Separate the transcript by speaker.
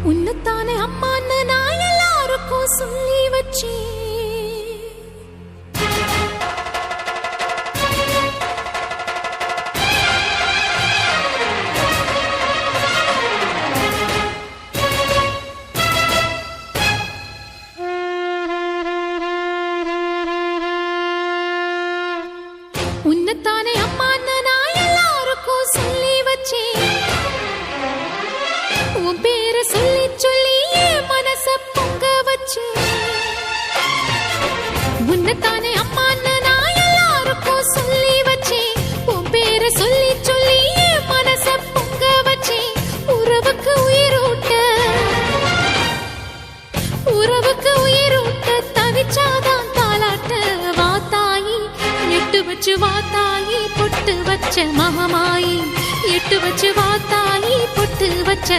Speaker 1: உன்னத்தானே அம்மான்னு நான் எல்லாருக்கும் சொல்லி வச்சேன். உன்னத்தானே அம்மான்னு நான் எல்லாருக்கும் சொல்லி வச்சேன். உன் பேரை சொல்லி சொல்லி என் மனச பொங்க வச்சேன். உன்னத்தானே அம்மான்னு நான் எல்லாருக்கும் சொல்லி வச்சேன். உன் பேரை சொல்லி சொல்லி என் மனச பொங்க வச்சேன். உறவுக்கு உயிரூட்ட தவிச்சாதான் தாலாட்ட. வாத்தாயி எட்டு வச்சு வாத்தாயி பொட்டு வச்ச மகமாயி. எட்டு வச்சு வாத்தாயி பொட்டு வச்ச